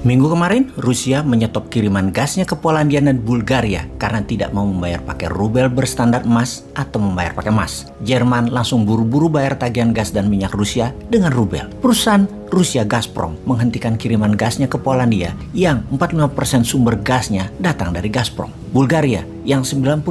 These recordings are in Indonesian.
Minggu kemarin, Rusia menyetop kiriman gasnya ke Polandia dan Bulgaria karena tidak mau membayar pakai rubel berstandar emas atau membayar pakai emas. Jerman langsung buru-buru bayar tagihan gas dan minyak Rusia dengan rubel. Perusahaan Rusia Gazprom menghentikan kiriman gasnya ke Polandia yang 45% sumber gasnya datang dari Gazprom. Bulgaria yang 90%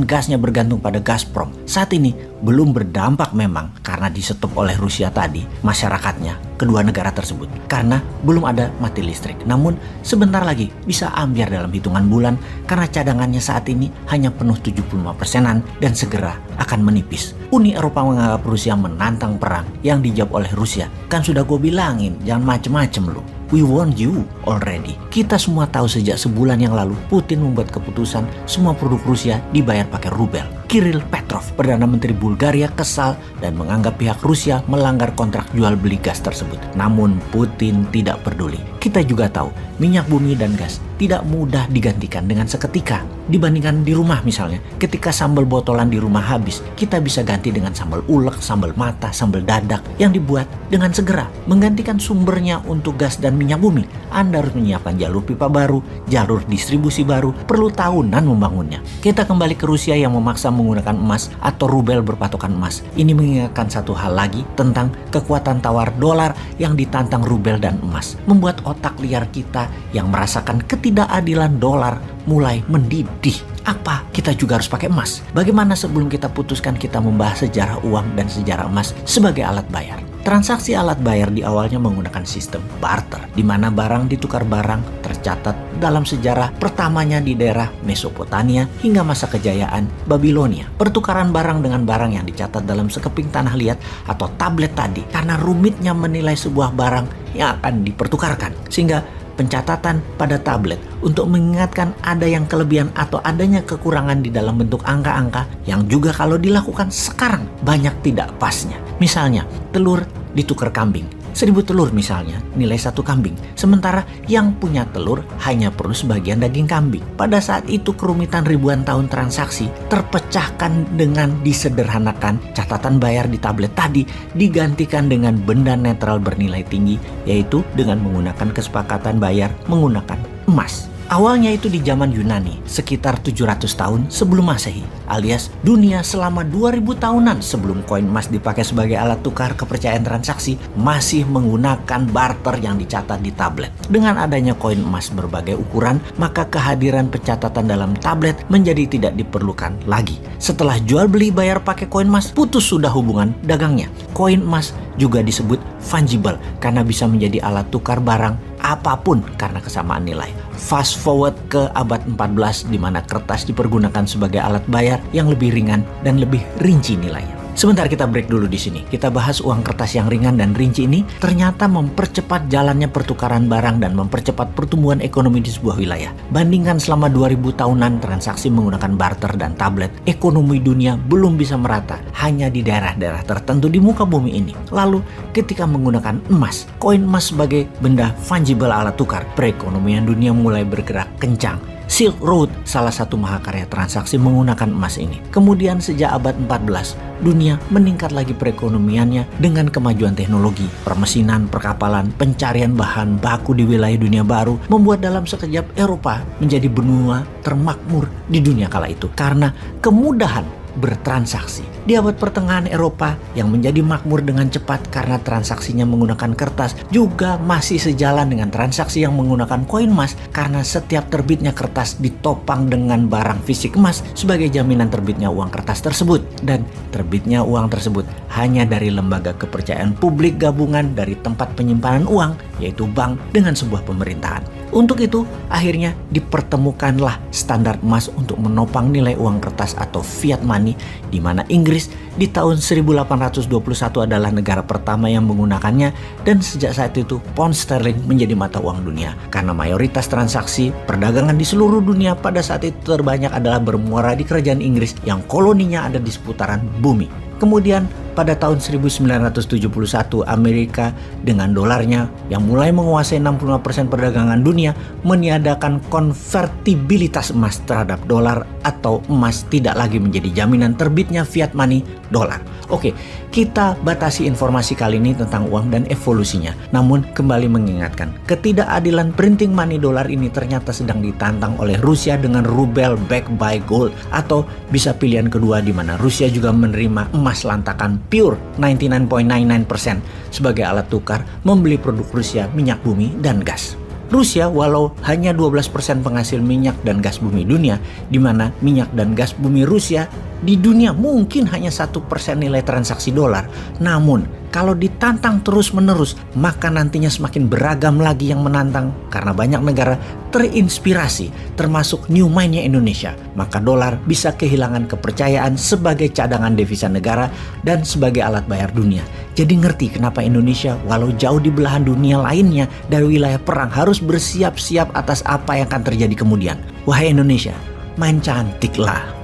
gasnya bergantung pada Gazprom saat ini belum berdampak memang karena disetop oleh Rusia tadi masyarakatnya kedua negara tersebut karena belum ada mati listrik. Namun sebentar lagi bisa ambyar dalam hitungan bulan karena cadangannya saat ini hanya penuh 75%-an dan segera akan menipis. Uni Eropa menganggap Rusia menantang perang yang dijawab oleh Rusia. Kan sudah gue bilangin jangan macem-macem lu. We warned you already. Kita semua tahu sejak sebulan yang lalu Putin membuat keputusan semua produk Rusia dibayar pakai rubel. Kirill Petrov, Perdana Menteri Bulgaria, kesal dan menganggap pihak Rusia melanggar kontrak jual beli gas tersebut. Namun Putin tidak peduli. Kita juga tahu minyak bumi dan gas tidak mudah digantikan dengan seketika. Dibandingkan di rumah misalnya, ketika sambal botolan di rumah habis, kita bisa ganti dengan sambal ulek, sambal mata, sambal dadak yang dibuat dengan segera. Menggantikan sumbernya untuk gas dan minyak bumi, Anda harus menyiapkan jalur pipa baru, jalur distribusi baru, perlu tahunan membangunnya. Kita kembali ke Rusia yang memaksa menggunakan emas atau rubel berpatokan emas. Ini mengingatkan satu hal lagi tentang kekuatan tawar dolar yang ditantang rubel dan emas. Membuat otak liar kita yang merasakan ketidakadilan dolar mulai mendidih. Apa? Kita juga harus pakai emas. Bagaimana sebelum kita putuskan kita membahas sejarah uang dan sejarah emas sebagai alat bayar? Transaksi alat bayar di awalnya menggunakan sistem barter, di mana barang ditukar barang tercatat dalam sejarah pertamanya di daerah Mesopotamia hingga masa kejayaan Babilonia. Pertukaran barang dengan barang yang dicatat dalam sekeping tanah liat atau tablet tadi karena rumitnya menilai sebuah barang yang akan dipertukarkan. Sehingga pencatatan pada tablet untuk mengingatkan ada yang kelebihan atau adanya kekurangan di dalam bentuk angka-angka yang juga kalau dilakukan sekarang banyak tidak pasnya. Misalnya, telur ditukar kambing. 1000 telur misalnya, nilai 1 kambing. Sementara yang punya telur hanya perlu sebagian daging kambing. Pada saat itu kerumitan ribuan tahun transaksi terpecahkan dengan disederhanakan catatan bayar di tablet tadi digantikan dengan benda netral bernilai tinggi, yaitu dengan menggunakan kesepakatan bayar menggunakan emas. Awalnya itu di zaman Yunani, sekitar 700 tahun sebelum Masehi, alias dunia selama 2000 tahunan sebelum koin emas dipakai sebagai alat tukar kepercayaan transaksi, masih menggunakan barter yang dicatat di tablet. Dengan adanya koin emas berbagai ukuran, maka kehadiran pencatatan dalam tablet menjadi tidak diperlukan lagi. Setelah jual beli bayar pakai koin emas, putus sudah hubungan dagangnya. Koin emas juga disebut fungible karena bisa menjadi alat tukar barang apapun karena kesamaan nilai. Fast forward ke abad 14 di mana kertas dipergunakan sebagai alat bayar yang lebih ringan dan lebih rinci nilainya. Sebentar kita break dulu di sini. Kita bahas uang kertas yang ringan dan rinci ini ternyata mempercepat jalannya pertukaran barang dan mempercepat pertumbuhan ekonomi di sebuah wilayah. Bandingkan selama 2000 tahunan transaksi menggunakan barter dan tablet, ekonomi dunia belum bisa merata hanya di daerah-daerah tertentu di muka bumi ini. Lalu ketika menggunakan emas, koin emas sebagai benda fungible alat tukar, perekonomian dunia mulai bergerak kencang. Silk Road salah satu mahakarya transaksi menggunakan emas ini. Kemudian sejak abad 14, dunia meningkat lagi perekonomiannya dengan kemajuan teknologi, permesinan, perkapalan, pencarian bahan baku di wilayah dunia baru, membuat dalam sekejap Eropa menjadi benua termakmur di dunia kala itu karena kemudahan bertransaksi. Di abad pertengahan Eropa yang menjadi makmur dengan cepat karena transaksinya menggunakan kertas juga masih sejalan dengan transaksi yang menggunakan koin emas karena setiap terbitnya kertas ditopang dengan barang fisik emas sebagai jaminan terbitnya uang kertas tersebut, dan terbitnya uang tersebut hanya dari lembaga kepercayaan publik gabungan dari tempat penyimpanan uang yaitu bank dengan sebuah pemerintahan. Untuk itu, akhirnya dipertemukanlah standar emas untuk menopang nilai uang kertas atau fiat money, di mana Inggris di tahun 1821 adalah negara pertama yang menggunakannya, dan sejak saat itu pound sterling menjadi mata uang dunia. Karena mayoritas transaksi perdagangan di seluruh dunia pada saat itu terbanyak adalah bermuara di kerajaan Inggris yang koloninya ada di seputaran bumi. Kemudian pada tahun 1971 Amerika dengan dolarnya yang mulai menguasai 65% perdagangan dunia meniadakan konvertibilitas emas terhadap dolar atau emas tidak lagi menjadi jaminan terbitnya fiat money dolar. Oke, kita batasi informasi kali ini tentang uang dan evolusinya. Namun kembali mengingatkan, ketidakadilan printing money dolar ini ternyata sedang ditantang oleh Rusia dengan rubel backed by gold, atau bisa pilihan kedua di mana Rusia juga menerima emas lantakan pure 99.99% sebagai alat tukar membeli produk Rusia, minyak bumi dan gas. Rusia walau hanya 12% penghasil minyak dan gas bumi dunia, di mana minyak dan gas bumi Rusia di dunia mungkin hanya 1% nilai transaksi dolar. Namun kalau ditantang terus-menerus, maka nantinya semakin beragam lagi yang menantang karena banyak negara terinspirasi, termasuk new mind-nya Indonesia. Maka dolar bisa kehilangan kepercayaan sebagai cadangan devisa negara dan sebagai alat bayar dunia. Jadi ngerti kenapa Indonesia walau jauh di belahan dunia lainnya dari wilayah perang harus bersiap-siap atas apa yang akan terjadi kemudian. Wahai Indonesia, main cantiklah.